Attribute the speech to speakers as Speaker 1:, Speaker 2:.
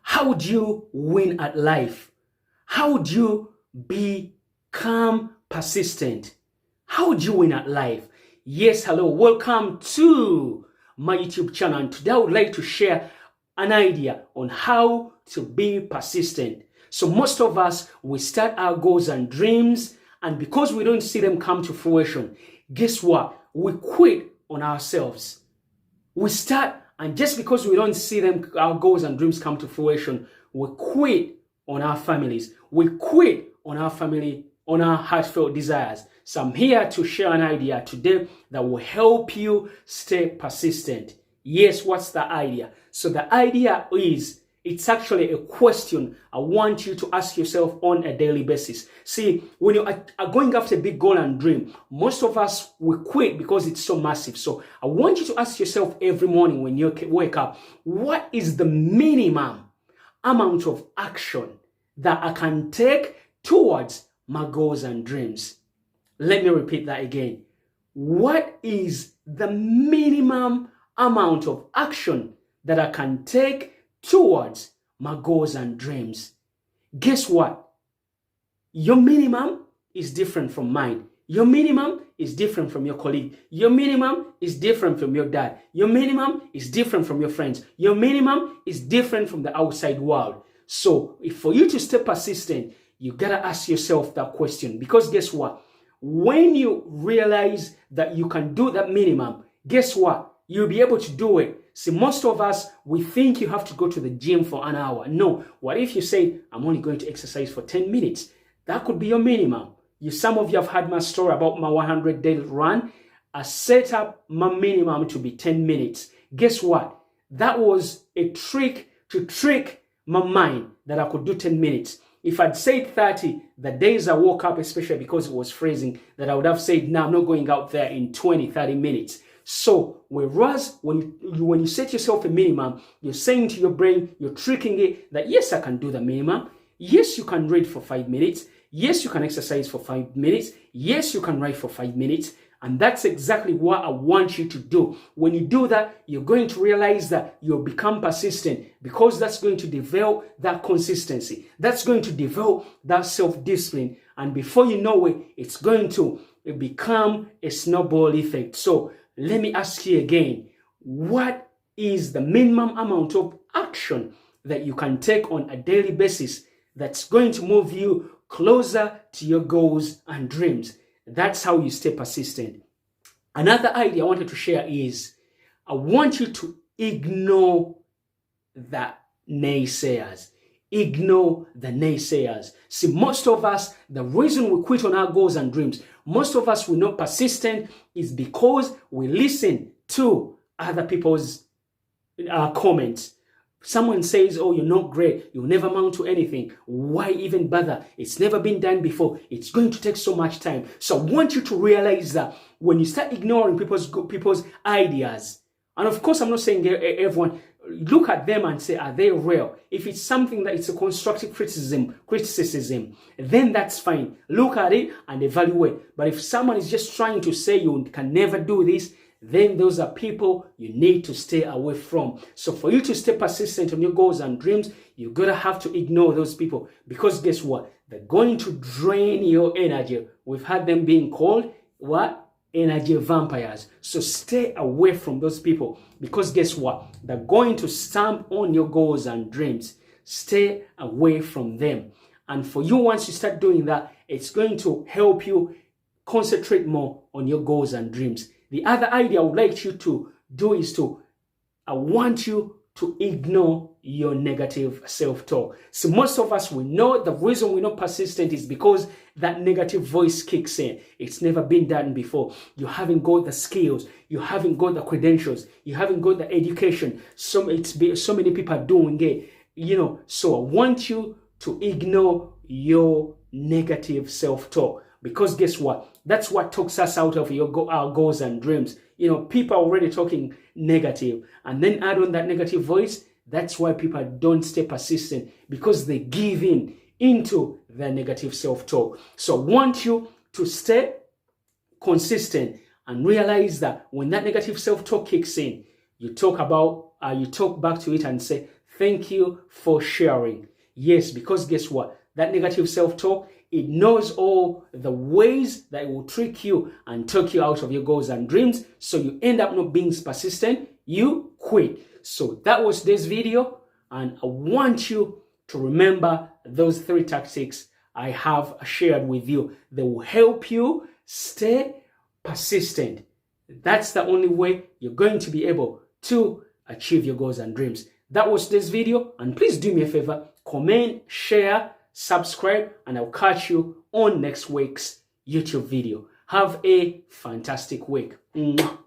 Speaker 1: How do you win at life? How do you become persistent? How do you win at life? Yes, hello, welcome to my YouTube channel. And today I would like to share an idea on how to be persistent. So most of us, we start our goals and dreams, and because we don't see them come to fruition, guess what? We quit on ourselves. We start, and just because we don't see them, our goals and dreams come to fruition, we quit on our families. We quit on our family, on our heartfelt desires. So I'm here to share an idea today that will help you stay persistent. Yes, what's the idea? So the idea is, it's actually a question I want you to ask yourself on a daily basis. See, when you are going after a big goal and dream, most of us will quit because it's so massive. So I want you to ask yourself every morning when you wake up, what is the minimum amount of action that I can take towards my goals and dreams? Let me repeat that again. What is the minimum amount of action that I can take towards my goals and dreams? Guess what? Your minimum is different from mine. Your minimum is different from your colleague. Your minimum is different from your dad. Your minimum is different from your friends. Your minimum is different from the outside world. So for you to stay persistent, you gotta ask yourself that question, because guess what? When you realize that you can do that minimum, guess what? You'll be able to do it. See, most of us, we think you have to go to the gym for an hour. No. What if you say, I'm only going to exercise for 10 minutes? That could be your minimum. Some of you have heard my story about my 100-day run. I set up my minimum to be 10 minutes. Guess what? That was a trick to trick my mind that I could do 10 minutes. If I'd said 30, the days I woke up, especially because it was freezing, that I would have said, no, I'm not going out there in 20, 30 minutes. So, whereas when you set yourself a minimum, you're saying to your brain, you're tricking it that yes, I can do the minimum. Yes, you can read for 5 minutes. Yes, you can exercise for 5 minutes. Yes, you can write for 5 minutes. And that's exactly what I want you to do. When you do that, you're going to realize that you'll become persistent, because that's going to develop that consistency. That's going to develop that self-discipline. And before you know it, it's going to become a snowball effect. So let me ask you again, what is the minimum amount of action that you can take on a daily basis that's going to move you closer to your goals and dreams? That's how you stay persistent. Another idea I wanted to share is, I want you to ignore the naysayers. Ignore the naysayers. See, most of us, the reason we quit on our goals and dreams, most of us we're not persistent is because we listen to other people's comments. Someone says, oh, you're not great, you'll never amount to anything. Why even bother? It's never been done before. It's going to take so much time. So I want you to realize that when you start ignoring people's ideas, and of course I'm not saying everyone, look at them and say, are they real? If it's something that it's a constructive criticism, then that's fine. Look at it and evaluate. But if someone is just trying to say you can never do this, then those are people you need to stay away from. So for you to stay persistent on your goals and dreams, you're going to have to ignore those people, because guess what? They're going to drain your energy. We've had them being called what? Energy vampires. So stay away from those people, because guess what? They're going to stamp on your goals and dreams. Stay away from them. And for you, once you start doing that, it's going to help you concentrate more on your goals and dreams. The other idea I would like you to do is I want you to ignore your negative self-talk. So most of us, we know the reason we're not persistent is because that negative voice kicks in. It's never been done before. You haven't got the skills. You haven't got the credentials. You haven't got the education. So many people are doing it, So I want you to ignore your negative self-talk. Because guess what? That's what talks us out of our goals and dreams. People are already talking negative. And then add on that negative voice. That's why people don't stay persistent, because they give into their negative self-talk. So I want you to stay consistent and realize that when that negative self-talk kicks in, you talk back to it and say, Thank you for sharing. Yes, because guess what? That negative self-talk, it knows all the ways that it will trick you and talk you out of your goals and dreams. So you end up not being persistent. You quit. So that was this video. And I want you to remember those 3 tactics I have shared with you. They will help you stay persistent. That's the only way you're going to be able to achieve your goals and dreams. That was this video, and please do me a favor, comment, share, subscribe, and I'll catch you on next week's YouTube video. Have a fantastic week. Mwah.